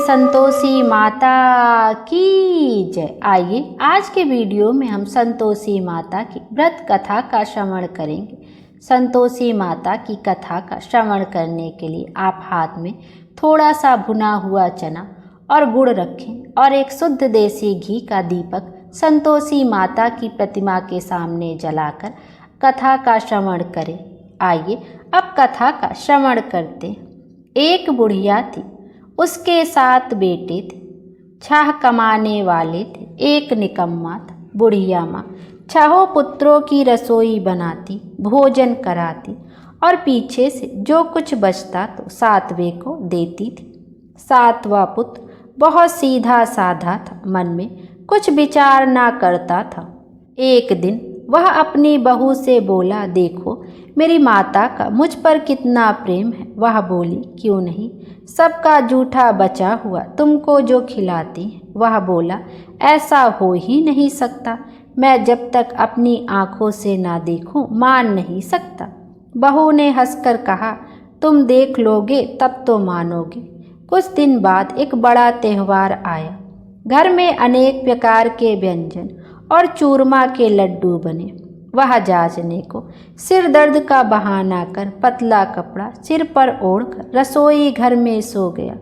संतोषी माता की जय। आइए आज के वीडियो में हम संतोषी माता की व्रत कथा का श्रवण करेंगे। संतोषी माता की कथा का श्रवण करने के लिए आप हाथ में थोड़ा सा भुना हुआ चना और गुड़ रखें और एक शुद्ध देसी घी का दीपक संतोषी माता की प्रतिमा के सामने जलाकर कथा का श्रवण करें। आइए अब कथा का श्रवण करते हैं। एक बुढ़िया थी, उसके 7 बेटे थे, 6 कमाने वाले थे, एक निकम्मा था। बुढ़िया माँ 6 पुत्रों की रसोई बनाती, भोजन कराती और पीछे से जो कुछ बचता तो 7वें को देती थी। 7वां पुत्र बहुत सीधा साधा था, मन में कुछ विचार ना करता था। एक दिन वह अपनी बहू से बोला, देखो मेरी माता का मुझ पर कितना प्रेम है। वह बोली, क्यों नहीं, सबका जूठा बचा हुआ तुमको जो खिलाती है। वह बोला, ऐसा हो ही नहीं सकता, मैं जब तक अपनी आँखों से ना देखूं मान नहीं सकता। बहू ने हंसकर कहा, तुम देख लोगे तब तो मानोगे। कुछ दिन बाद एक बड़ा त्यौहार आया। घर में अनेक प्रकार के व्यंजन और चूरमा के लड्डू बने। वह जांचने को सिर दर्द का बहाना कर पतला कपड़ा सिर पर ओढ़कर रसोई घर में सो गया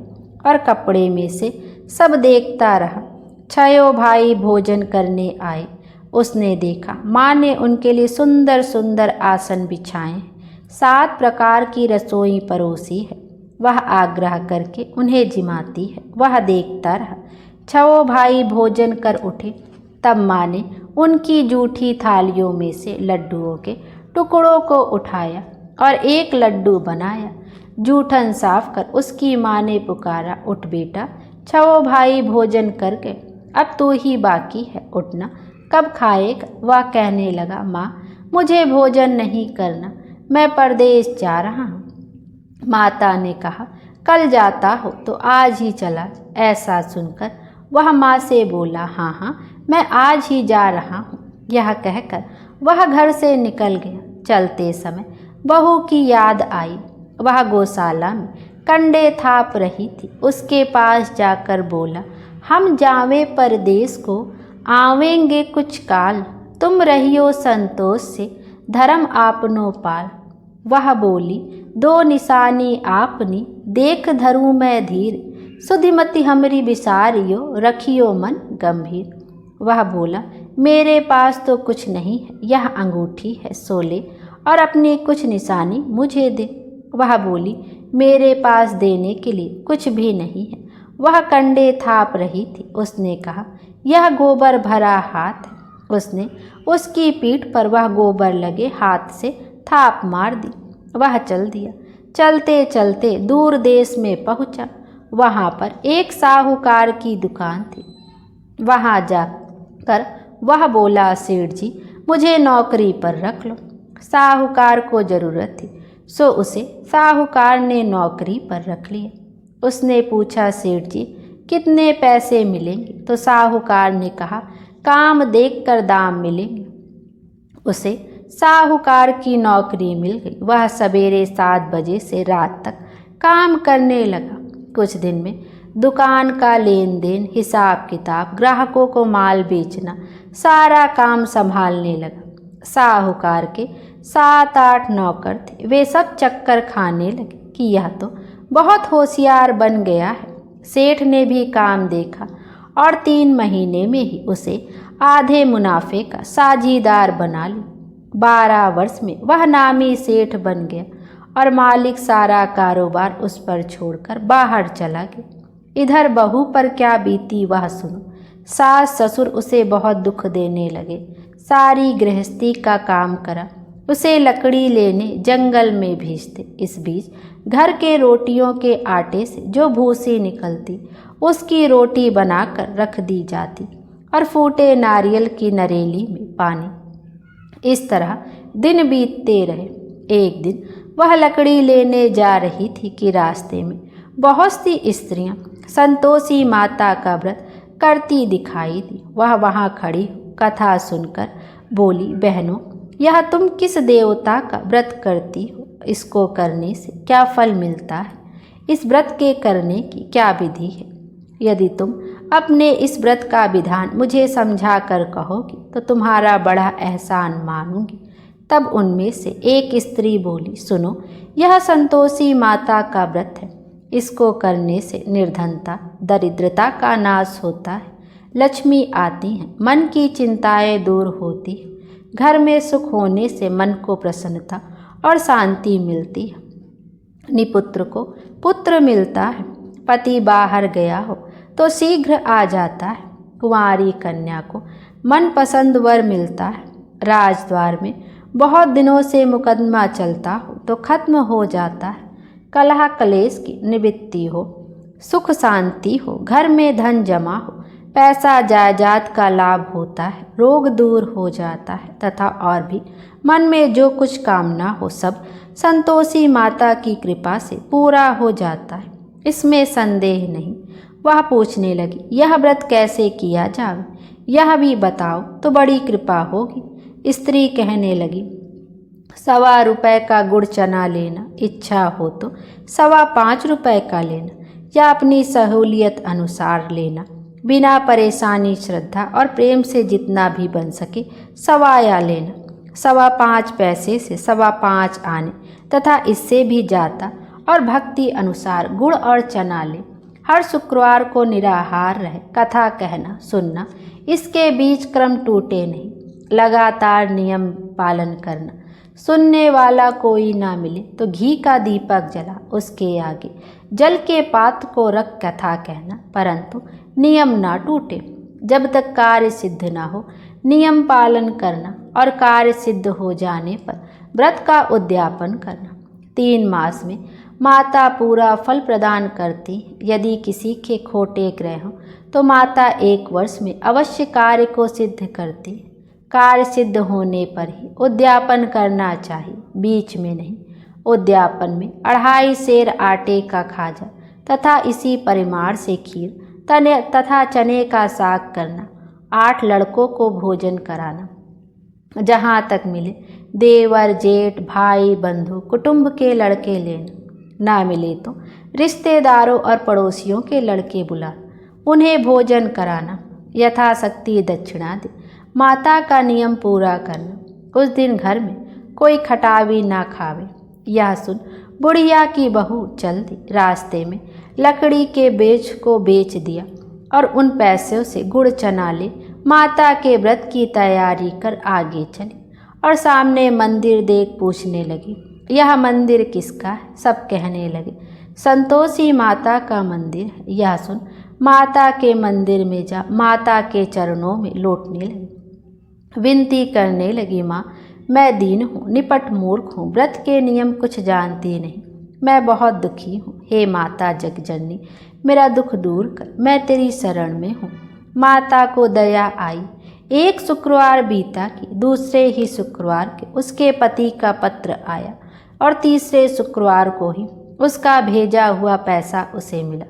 और कपड़े में से सब देखता रहा। 6 भाई भोजन करने आए। उसने देखा माँ ने उनके लिए सुंदर सुंदर आसन बिछाए, 7 प्रकार की रसोई परोसी है। वह आग्रह करके उन्हें जिमाती है। वह देखता रहा। 6 भाई भोजन कर उठे। तब माँ ने उनकी जूठी थालियों में से लड्डुओं के टुकड़ों को उठाया और एक लड्डू बनाया। जूठन साफ कर उसकी माँ ने पुकारा, उठ बेटा, 6 भाई भोजन कर गए, अब तू ही बाकी है, उठना, कब खाएगा। वह कहने लगा, माँ मुझे भोजन नहीं करना, मैं परदेश जा रहा हूँ। माता ने कहा, कल जाता हो तो आज ही चला। ऐसा सुनकर वह माँ से बोला, हाँ हाँ मैं आज ही जा रहा हूँ। यह कहकर वह घर से निकल गया। चलते समय बहू की याद आई। वह गौशाला में कंडे थाप रही थी। उसके पास जाकर बोला, हम जावे परदेश को, आवेंगे कुछ काल, तुम रहियो संतोष से, धर्म आपनो पाल। वह बोली, 2 निशानी आपनी, देख धरूं मैं धीर, सुधिमति हमरी विसारियो, रखियो मन गंभीर। वह बोला, मेरे पास तो कुछ नहीं है, यह अंगूठी है, सोले और अपनी कुछ निशानी मुझे दे। वह बोली, मेरे पास देने के लिए कुछ भी नहीं है। वह कंडे थाप रही थी। उसने कहा, यह गोबर भरा हाथ है। उसने उसकी पीठ पर वह गोबर लगे हाथ से थाप मार दी। वह चल दिया। चलते चलते दूर देश में पहुंचा। वहाँ पर एक साहूकार की दुकान थी। वहाँ जाकर वह बोला, सेठ जी मुझे नौकरी पर रख लो। साहूकार को ज़रूरत थी, सो उसे साहूकार ने नौकरी पर रख लिया। उसने पूछा, सेठ जी कितने पैसे मिलेंगे? तो साहूकार ने कहा, काम देखकर दाम मिलेंगे। उसे साहूकार की नौकरी मिल गई। वह सवेरे 7 बजे से रात तक काम करने लगा। कुछ दिन में दुकान का लेन देन, हिसाब किताब, ग्राहकों को माल बेचना, सारा काम संभालने लगा। साहूकार के 7-8 नौकर थे। वे सब चक्कर खाने लगे कि यह तो बहुत होशियार बन गया है। सेठ ने भी काम देखा और 3 महीने में ही उसे आधे मुनाफे का साझीदार बना लिया। 12 वर्ष में वह नामी सेठ बन गया और मालिक सारा कारोबार उस पर छोड़कर बाहर चला गया। इधर बहू पर क्या बीती वह सुनो। सास ससुर उसे बहुत दुख देने लगे। सारी गृहस्थी का काम करा, उसे लकड़ी लेने जंगल में भेजते। इस बीच घर के रोटियों के आटे से जो भूसी निकलती, उसकी रोटी बनाकर रख दी जाती और फूटे नारियल की नरेली में पानी। इस तरह दिन बीतते रहे। एक दिन वह लकड़ी लेने जा रही थी कि रास्ते में बहुत सी स्त्रियां संतोषी माता का व्रत करती दिखाई दी। वह वहां खड़ी कथा सुनकर बोली, बहनों यह तुम किस देवता का व्रत करती हो? इसको करने से क्या फल मिलता है? इस व्रत के करने की क्या विधि है? यदि तुम अपने इस व्रत का विधान मुझे समझा कर कहोगी तो तुम्हारा बड़ा एहसान मानूंगी। तब उनमें से एक स्त्री बोली, सुनो, यह संतोषी माता का व्रत है। इसको करने से निर्धनता, दरिद्रता का नाश होता है, लक्ष्मी आती है, मन की चिंताएं दूर होती है, घर में सुख होने से मन को प्रसन्नता और शांति मिलती है, निपुत्र को पुत्र मिलता है, पति बाहर गया हो तो शीघ्र आ जाता है, कुंवारी कन्या को मनपसंद वर मिलता है, राजद्वार में बहुत दिनों से मुकदमा चलता हो तो खत्म हो जाता है, कलह कलेश की निवृत्ति हो, सुख शांति हो, घर में धन जमा हो, पैसा जायदाद का लाभ होता है, रोग दूर हो जाता है तथा और भी मन में जो कुछ कामना हो सब संतोषी माता की कृपा से पूरा हो जाता है, इसमें संदेह नहीं। वह पूछने लगी, यह व्रत कैसे किया जाए, यह भी बताओ तो बड़ी कृपा होगी। स्त्री कहने लगी, 1.25 रुपये का गुड़ चना लेना, इच्छा हो तो 5.25 रुपये का लेना या अपनी सहूलियत अनुसार लेना, बिना परेशानी श्रद्धा और प्रेम से जितना भी बन सके सवाया लेना। 5.25 पैसे से 5.25 आने तथा इससे भी जाता और भक्ति अनुसार गुड़ और चना ले। हर शुक्रवार को निराहार रहे, कथा कहना सुनना, इसके बीच क्रम टूटे नहीं, लगातार नियम पालन करना। सुनने वाला कोई ना मिले तो घी का दीपक जला उसके आगे जल के पात्र को रख कथा कहना, परंतु नियम ना टूटे। जब तक कार्य सिद्ध ना हो नियम पालन करना और कार्य सिद्ध हो जाने पर व्रत का उद्यापन करना। 3 मास में माता पूरा फल प्रदान करती। यदि किसी के खोटे ग्रह हों तो माता 1 वर्ष में अवश्य कार्य को सिद्ध करती। कार्य सिद्ध होने पर ही उद्यापन करना चाहिए, बीच में नहीं। उद्यापन में 2.5 सेर आटे का खाजा तथा इसी परिमाण से खीर तथा चने का साग करना। 8 लड़कों को भोजन कराना। जहाँ तक मिले देवर जेठ भाई बंधु कुटुंब के लड़के लेना, ना मिले तो रिश्तेदारों और पड़ोसियों के लड़के बुला उन्हें भोजन कराना। यथाशक्ति दक्षिणा दे। माता का नियम पूरा करना। उस दिन घर में कोई खटावी ना खावे। यह सुन बुढ़िया की बहू चल दी। रास्ते में लकड़ी के बेच को बेच दिया और उन पैसों से गुड़ चना ले माता के व्रत की तैयारी कर आगे चली और सामने मंदिर देख पूछने लगी, यह मंदिर किसका है? सब कहने लगे, संतोषी माता का मंदिर है। यह सुन माता के मंदिर में जा माता के चरणों में लौटने लगी, विनती करने लगी, माँ मैं दीन हूँ, निपट मूर्ख हूँ, व्रत के नियम कुछ जानती नहीं, मैं बहुत दुखी हूँ। हे माता जगजननी, मेरा दुख दूर कर, मैं तेरी शरण में हूँ। माता को दया आई। एक शुक्रवार बीता कि दूसरे ही शुक्रवार के उसके पति का पत्र आया और तीसरे शुक्रवार को ही उसका भेजा हुआ पैसा उसे मिला।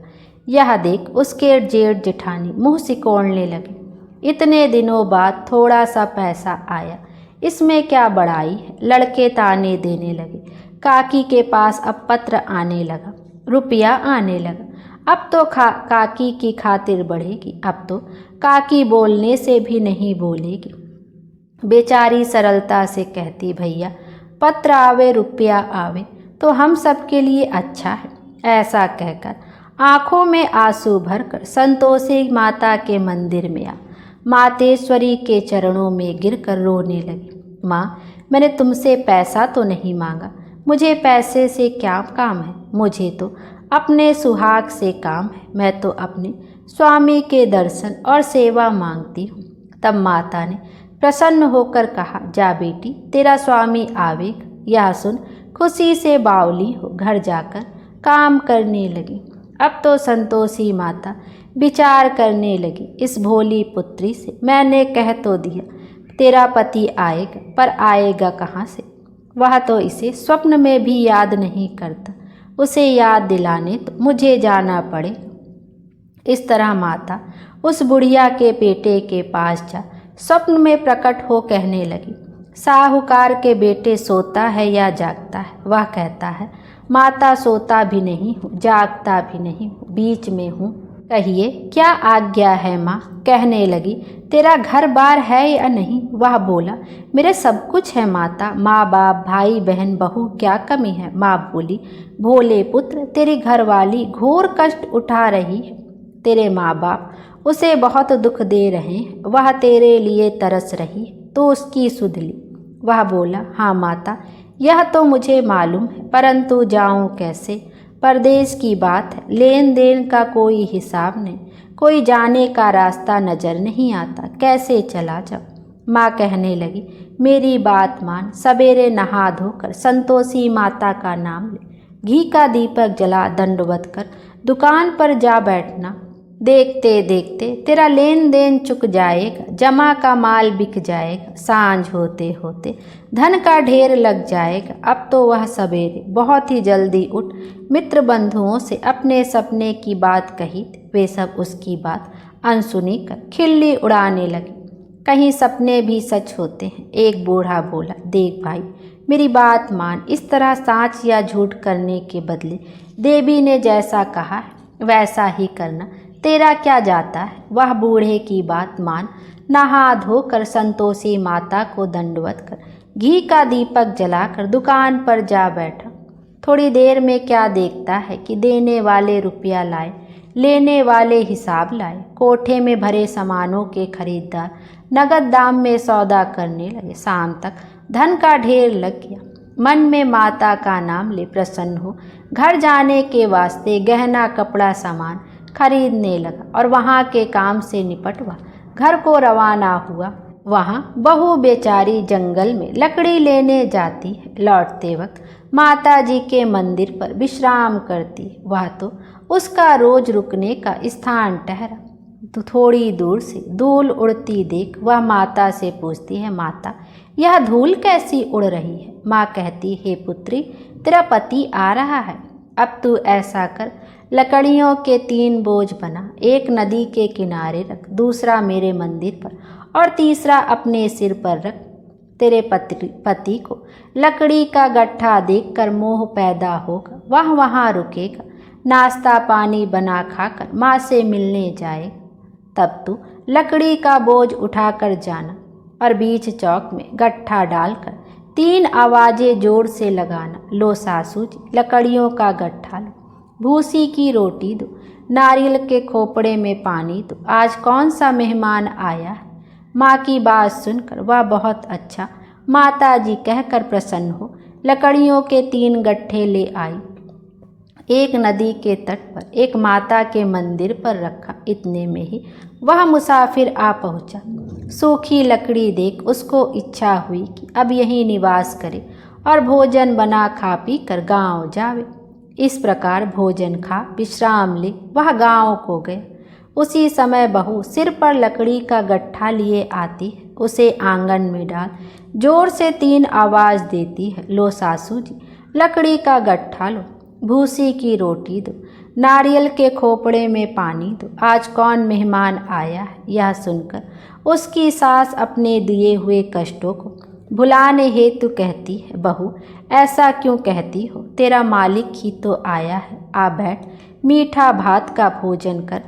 यह देख उसके जेठ जेठानी मुँह सिकोड़ने लगे। इतने दिनों बाद थोड़ा सा पैसा आया, इसमें क्या बड़ाई है? लड़के ताने देने लगे। काकी के पास अब पत्र आने लगा, रुपया आने लगा। अब तो काकी की खातिर बढ़ेगी। अब तो काकी बोलने से भी नहीं बोलेगी। बेचारी सरलता से कहती, भैया पत्र आवे रुपया आवे तो हम सबके लिए अच्छा है। ऐसा कहकर आँखों में आंसू भरकर संतोषी माता के मंदिर में आ मातेश्वरी के चरणों में गिरकर रोने लगी। माँ, मैंने तुमसे पैसा तो नहीं मांगा, मुझे पैसे से क्या काम है? मुझे तो अपने सुहाग से काम है। मैं तो अपने स्वामी के दर्शन और सेवा मांगती हूँ। तब माता ने प्रसन्न होकर कहा, जा बेटी, तेरा स्वामी आवेगा। यह सुन खुशी से बावली हो घर जाकर काम करने लगी। अब तो संतोषी माता विचार करने लगी, इस भोली पुत्री से मैंने कह तो दिया तेरा पति आएगा, पर आएगा कहाँ से? वह तो इसे स्वप्न में भी याद नहीं करता, उसे याद दिलाने तो मुझे जाना पड़ेगा। इस तरह माता उस बुढ़िया के बेटे के पास जा स्वप्न में प्रकट हो कहने लगी, साहूकार के बेटे सोता है या जागता है? वह कहता है, माता सोता भी नहीं हूँ, जागता भी नहीं हूँ, बीच में हूँ। कहिए क्या आज्ञा है माँ। कहने लगी तेरा घर बार है या नहीं। वह बोला मेरे सब कुछ है माता, माँ बाप भाई बहन बहू क्या कमी है। माँ बोली भोले पुत्र तेरी घरवाली घोर कष्ट उठा रही है, तेरे माँ बाप उसे बहुत दुख दे रहे हैं, वह तेरे लिए तरस रही है तो उसकी सुध ली। वह बोला हाँ माता यह तो मुझे मालूम है, परंतु जाऊं कैसे। परदेश की बात है, लेन देन का कोई हिसाब नहीं, कोई जाने का रास्ता नजर नहीं आता, कैसे चला जाऊं। माँ कहने लगी मेरी बात मान, सवेरे नहा धोकर संतोषी माता का नाम ले, घी का दीपक जला दंडवत कर दुकान पर जा बैठना। देखते देखते तेरा लेन देन चुक जाएगा, जमा का माल बिक जाएगा, सांझ होते होते धन का ढेर लग जाएगा। अब तो वह सवेरे बहुत ही जल्दी उठ मित्र बंधुओं से अपने सपने की बात कही, वे सब उसकी बात अनसुनी कर खिल्ली उड़ाने लगे। कहीं सपने भी सच होते हैं। एक बूढ़ा बोला देख भाई मेरी बात मान, इस तरह सांच या झूठ करने के बदले देवी ने जैसा कहा है वैसा ही करना, तेरा क्या जाता है। वह बूढ़े की बात मान नहा धोकर संतोषी माता को दंडवत कर घी का दीपक जलाकर दुकान पर जा बैठा। थोड़ी देर में क्या देखता है कि देने वाले रुपया लाए, लेने वाले हिसाब लाए। कोठे में भरे सामानों के खरीदार नगद दाम में सौदा करने लगे। शाम तक धन का ढेर लग गया। मन में माता का नाम ले प्रसन्न हो घर जाने के वास्ते गहना कपड़ा सामान खरीदने लगा और वहाँ के काम से निपट वह घर को रवाना हुआ। वहाँ बहू बेचारी जंगल में लकड़ी लेने जाती है, लौटते वक्त माता जी के मंदिर पर विश्राम करती है। वह तो उसका रोज रुकने का स्थान ठहरा। तो थोड़ी दूर से धूल उड़ती देख वह माता से पूछती है माता यह धूल कैसी उड़ रही है। माँ कहती हे पुत्री तेरा पति आ रहा है, अब तू ऐसा कर लकड़ियों के 3 बोझ बना, एक नदी के किनारे रख, दूसरा मेरे मंदिर पर और तीसरा अपने सिर पर रख। तेरे पति को लकड़ी का गट्ठा देखकर मोह पैदा होगा, वह वहाँ रुकेगा, नाश्ता पानी बना खाकर माँ से मिलने जाएगा। तब तू लकड़ी का बोझ उठाकर जाना और बीच चौक में गट्ठा डालकर 3 आवाजें जोर से लगाना, लो सासू जी लकड़ियों का गट्ठा लो, भूसी की रोटी दो, नारियल के खोपड़े में पानी दो, आज कौन सा मेहमान आया है। माँ की बात सुनकर वह बहुत अच्छा माता जी कहकर प्रसन्न हो लकड़ियों के 3 गट्ठे ले आई। एक नदी के तट पर एक माता के मंदिर पर रखा। इतने में ही वह मुसाफिर आ पहुँचा। सूखी लकड़ी देख उसको इच्छा हुई कि अब यहीं निवास करे और भोजन बना खा पी कर गाँव जावे। इस प्रकार भोजन खा विश्राम ले वह गाँव को गए। उसी समय बहू सिर पर लकड़ी का गट्ठा लिए आती है, उसे आंगन में डाल जोर से 3 आवाज देती है, लो सासू जी लकड़ी का गट्ठा लो, भूसी की रोटी दो, नारियल के खोपड़े में पानी दो, आज कौन मेहमान आया है। यह सुनकर उसकी सास अपने दिए हुए कष्टों को भुलाने हेतु कहती है, बहू ऐसा क्यों कहती हो, तेरा मालिक ही तो आया है, आ बैठ, मीठा भात का भोजन कर,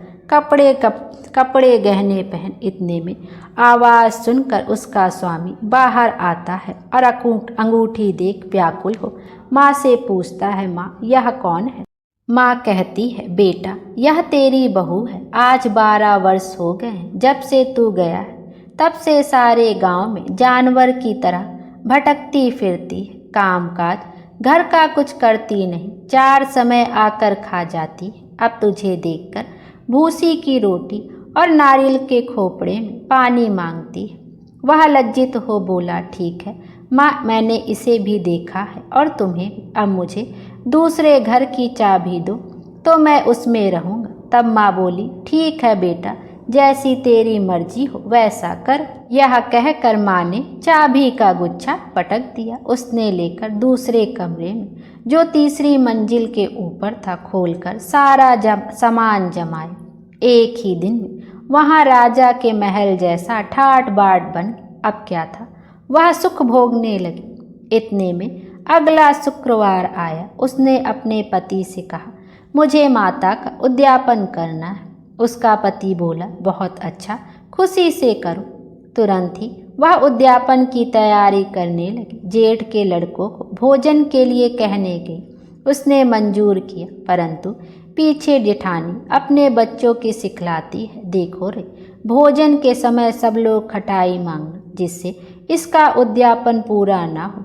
कपड़े गहने पहन। इतने में आवाज़ सुनकर उसका स्वामी बाहर आता है और अंगूठी देख व्याकुल हो माँ से पूछता है, माँ यह कौन है। माँ कहती है, बेटा यह तेरी बहू है, आज 12 वर्ष हो गए हैं जब से तू गया है, तब से सारे गांव में जानवर की तरह भटकती फिरती है, कामकाज घर का कुछ करती नहीं, 4 समय आकर खा जाती है। अब तुझे देखकर भूसी की रोटी और नारियल के खोपड़े में पानी मांगती है। वह लज्जित हो बोला, ठीक है माँ मैंने इसे भी देखा है और तुम्हें भी, अब मुझे दूसरे घर की चाबी दो तो मैं उसमें रहूँगा। तब माँ बोली, ठीक है बेटा जैसी तेरी मर्जी हो वैसा कर। यह कहकर माँ ने चाबी का गुच्छा पटक दिया। उसने लेकर दूसरे कमरे में जो तीसरी मंजिल के ऊपर था खोलकर सारा सामान जमाया। एक ही दिन में वहाँ राजा के महल जैसा ठाट बाट बन। अब क्या था, वह सुख भोगने लगी। इतने में अगला शुक्रवार आया। उसने अपने पति से कहा, मुझे माता का उद्यापन करना है। उसका पति बोला, बहुत अच्छा, खुशी से करो। तुरंत ही वह उद्यापन की तैयारी करने लगी। जेठ के लड़कों को भोजन के लिए कहने गई। उसने मंजूर किया, परंतु पीछे जेठानी अपने बच्चों की सिखलाती है, देखो रे, भोजन के समय सब लोग खटाई मांगना, जिससे इसका उद्यापन पूरा ना हो।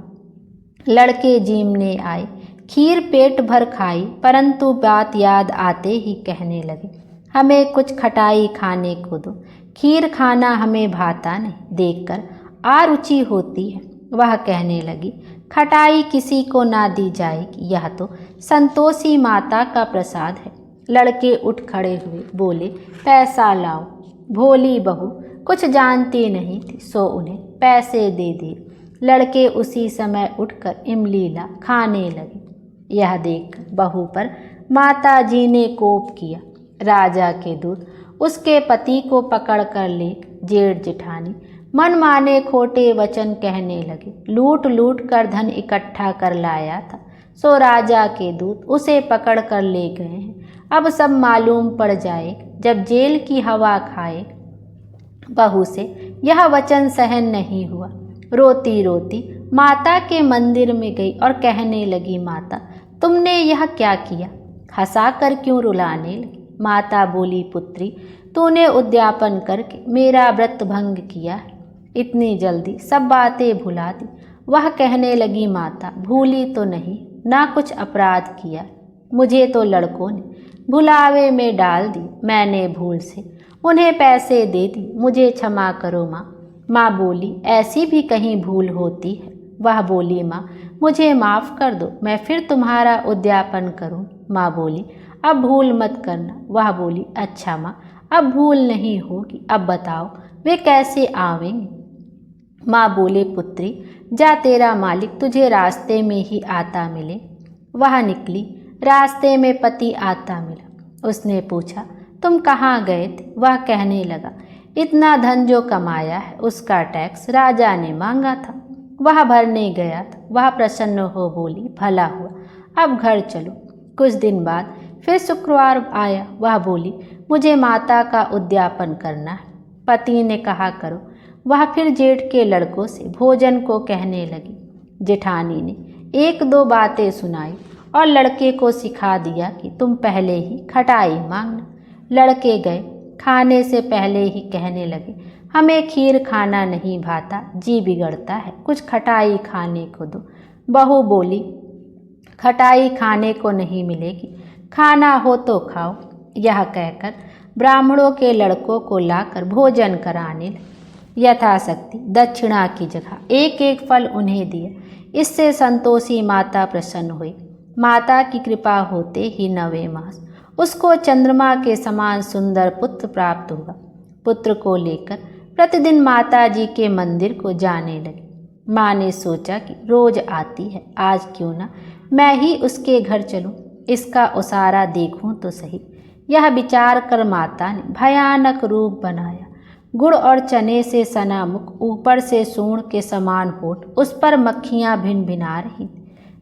लड़के जीमने आए, खीर पेट भर खाई, परंतु बात याद आते ही कहने लगे, हमें कुछ खटाई खाने को दो, खीर खाना हमें भाता नहीं, देखकर आरुचि होती है। वह कहने लगी, खटाई किसी को ना दी जाएगी, यह तो संतोषी माता का प्रसाद है। लड़के उठ खड़े हुए, बोले, पैसा लाओ। भोली बहू कुछ जानती नहीं थी, सो उन्हें पैसे दे दिए। लड़के उसी समय उठकर इमली ला खाने लगे। यह देख बहू पर माता जी ने कोप किया। राजा के दूत उसके पति को पकड़ कर ले। जेठ जेठानी मनमाने खोटे वचन कहने लगे, लूट लूट कर धन इकट्ठा कर लाया था, सो राजा के दूत उसे पकड़ कर ले गए हैं। अब सब मालूम पड़ जाए जब जेल की हवा खाए। बहू से यह वचन सहन नहीं हुआ। रोती रोती माता के मंदिर में गई और कहने लगी, माता तुमने यह क्या किया? हंसा कर क्यों रुलाने लगी? माता बोली, पुत्री तूने उद्यापन करके मेरा व्रत भंग किया है, इतनी जल्दी सब बातें भुला दी। वह कहने लगी, माता भूली तो नहीं, ना कुछ अपराध किया, मुझे तो लड़कों ने भुलावे में डाल दी, मैंने भूल से उन्हें पैसे दे दी, मुझे क्षमा करो माँ। माँ बोली, ऐसी भी कहीं भूल होती है? वह बोली, माँ मुझे माफ़ कर दो, मैं फिर तुम्हारा उद्यापन करूँ। माँ बोली, अब भूल मत करना। वह बोली, अच्छा माँ, अब भूल नहीं होगी, अब बताओ वे कैसे आवेंगे? माँ बोले, पुत्री जा, तेरा मालिक तुझे रास्ते में ही आता मिले। वह निकली, रास्ते में पति आता मिला। उसने पूछा, तुम कहाँ गए थे? वह कहने लगा, इतना धन जो कमाया है उसका टैक्स राजा ने मांगा था, वह भरने गया था। वह प्रसन्न हो बोली, भला हुआ, अब घर चलो। कुछ दिन बाद फिर शुक्रवार आया। वह बोली, मुझे माता का उद्यापन करना है। पति ने कहा, करो। वह फिर जेठ के लड़कों से भोजन को कहने लगी। जेठानी ने एक दो बातें सुनाई और लड़के को सिखा दिया कि तुम पहले ही खटाई मांगना। लड़के गए, खाने से पहले ही कहने लगे, हमें खीर खाना नहीं भाता, जी बिगड़ता है, कुछ खटाई खाने को दो। बहू बोली, खटाई खाने को नहीं मिलेगी, खाना हो तो खाओ। यह कहकर ब्राह्मणों के लड़कों को लाकर भोजन कराने लगे। यथाशक्ति दक्षिणा की जगह एक एक फल उन्हें दिया। इससे संतोषी माता प्रसन्न हुई। माता की कृपा होते ही 9वें मास उसको चंद्रमा के समान सुंदर पुत्र प्राप्त हुआ। पुत्र को लेकर प्रतिदिन माता जी के मंदिर को जाने लगी। माँ ने सोचा कि रोज आती है, आज क्यों ना मैं ही उसके घर चलूं, इसका उसारा देखूं तो सही। यह विचार कर माता ने भयानक रूप बनाया। गुड़ और चने से सना मुख, ऊपर से सूंड के समान होठ, उस पर मक्खियाँ भिन भिना रही।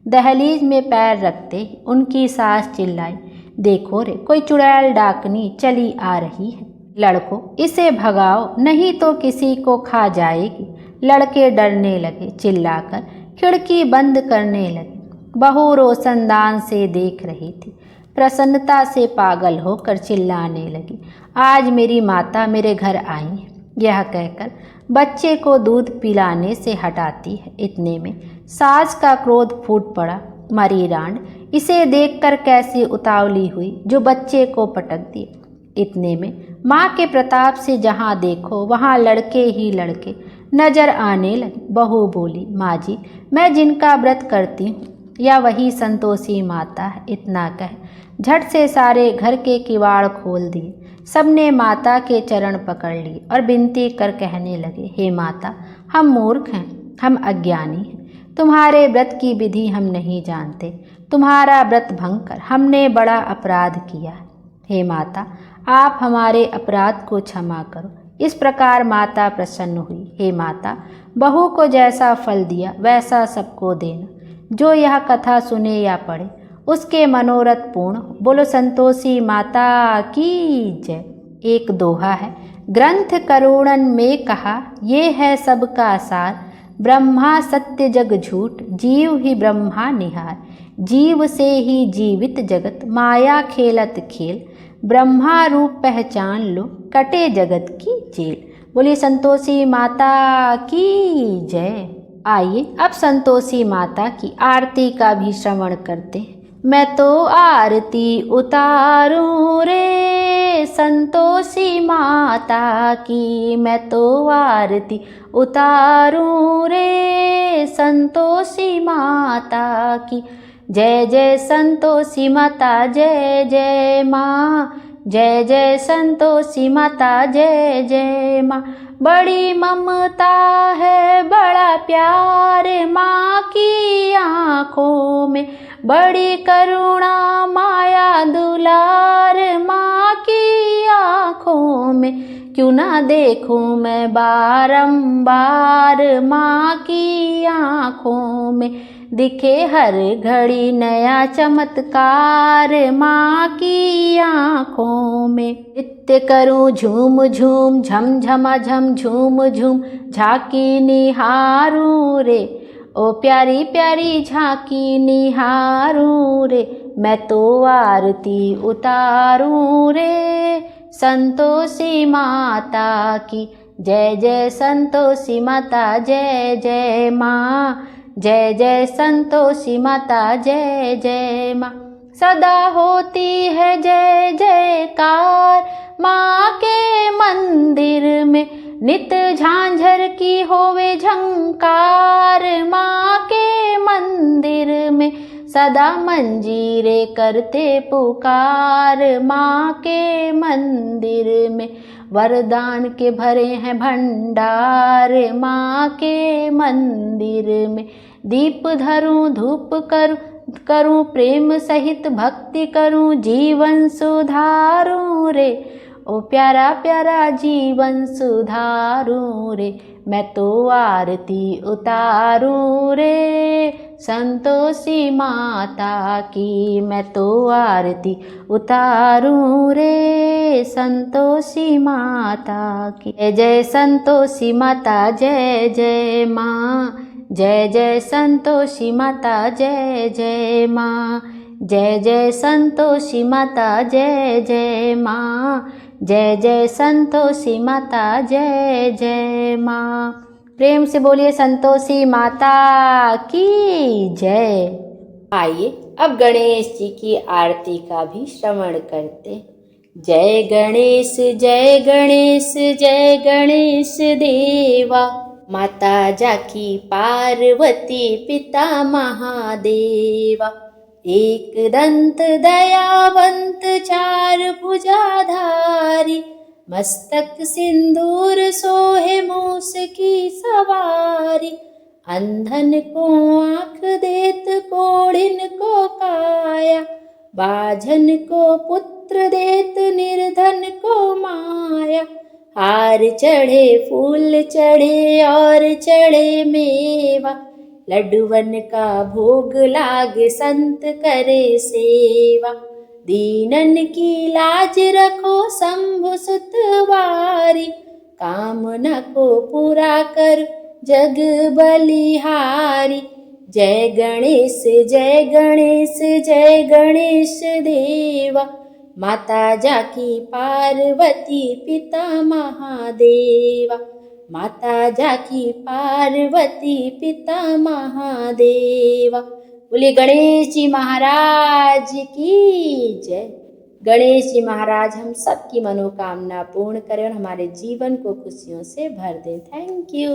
दहलीज में पैर रखते ही उनकी सास चिल्लाई, देखो रे, कोई चुड़ैल डाकनी चली आ रही है, लड़को इसे भगाओ, नहीं तो किसी को खा जाएगी। लड़के डरने लगे, चिल्लाकर खिड़की बंद करने लगे। बहू रोशनदान से देख रही थी, प्रसन्नता से पागल होकर चिल्लाने लगी, आज मेरी माता मेरे घर आई है। यह कहकर बच्चे को दूध पिलाने से हटाती है। इतने में सास का क्रोध फूट पड़ा। मरी रांड इसे देखकर कैसी उतावली हुई जो बच्चे को पटक दिए। इतने में माँ के प्रताप से जहाँ देखो वहाँ लड़के ही लड़के नजर आने लगे। बहू बोली, माँ जी, मैं जिनका व्रत करती हूँ या वही संतोषी माता है। इतना कह झट से सारे घर के किवाड़ खोल दिए। सबने माता के चरण पकड़ लिए और विनती कर कहने लगे, हे माता, हम मूर्ख हैं, हम अज्ञानी हैं, तुम्हारे व्रत की विधि हम नहीं जानते, तुम्हारा व्रत भंग कर हमने बड़ा अपराध किया है। हे माता, आप हमारे अपराध को क्षमा करो। इस प्रकार माता प्रसन्न हुई। हे माता, बहू को जैसा फल दिया वैसा सबको देना। जो यह कथा सुने या पढ़े उसके मनोरथ पूर्ण हो। बोलो संतोषी माता की जय। एक दोहा है, ग्रंथ करोड़न में कहा, ये है सबका सार, ब्रह्मा सत्य जग झूठ, जीव ही ब्रह्मा निहार। जीव से ही जीवित जगत, माया खेलत खेल, ब्रह्मा रूप पहचान लो, कटे जगत की जेल। बोलिए संतोषी माता की जय। आइए अब संतोषी माता की आरती का भी श्रवण करते हैं। मैं तो आरती उतारूं रे संतोषी माता की, मैं तो आरती उतारूं रे संतोषी माता की। जय जय संतोषी माता जय जय माँ, जय जय संतोषी माता जय जय माँ। बड़ी ममता है बड़ा प्यार माँ की आँखों में, बड़ी करुणा माया दुलार माँ की आँखों में। क्यों ना देखूं मैं बारंबार माँ की आँखों में, दिखे हर घड़ी नया चमत्कार माँ की आँखों में। नित्य करूं झूम झूम झम झमा झम झूम झूम, झांकी निहारूं रे ओ प्यारी प्यारी झांकी निहारूं रे। मैं तो आरती उतारूं रे संतोषी माता की। जय जय संतोषी माता जय जय माँ, जय जय संतोषी माता जय जय माँ। सदा होती है जय जयकार माँ के मंदिर में, नित झांझर की होवे झंकार माँ के मंदिर में। सदा मंजीरे करते पुकार माँ के मंदिर में, वरदान के भरे हैं भंडार माँ के मंदिर में। दीप धरूं धूप करूं प्रेम सहित भक्ति करूं, जीवन सुधारूं रे ओ प्यारा प्यारा जीवन सुधारूं रे। मैं तो आरती उतारूं रे संतोषी माता की, मैं तो आरती उतारूं रे संतोषी माता की। जय जय संतोषी माता जय जय माँ, जय जय संतोषी माता जय जय माँ, जय जय संतोषी माता जय जय माँ, जय जय संतोषी माता जय जय माँ। प्रेम से बोलिए संतोषी माता की जय। आइए अब गणेश जी की आरती का भी श्रवण करते। जय गणेश जय गणेश जय गणेश देवा, माता जाकी पार्वती पिता महादेवा। एक दंत दयावंत चार भुजाधारी, मस्तक सिंदूर सोहे मूस की सवारी। अंधन को आँख देत कोढ़िन को काया, बाझन को पुत्र देत निर्धन को माया। हार चढ़े फूल चढ़े और चढ़े मेवा, लड्डुवन का भोग लाग संत करे सेवा। दीनन की लाज रखो शंभु सुतवारी, कामना को पूरा कर जग बलिहारी। जय गणेश जय गणेश जय गणेश देवा, माता जाकी पार्वती पिता महादेवा। माता जाकी पार्वती पिता महादेवा। बोलिए गणेश जी महाराज की जय। गणेश जी महाराज हम सबकी मनोकामना पूर्ण करें और हमारे जीवन को खुशियों से भर दें। Thank you.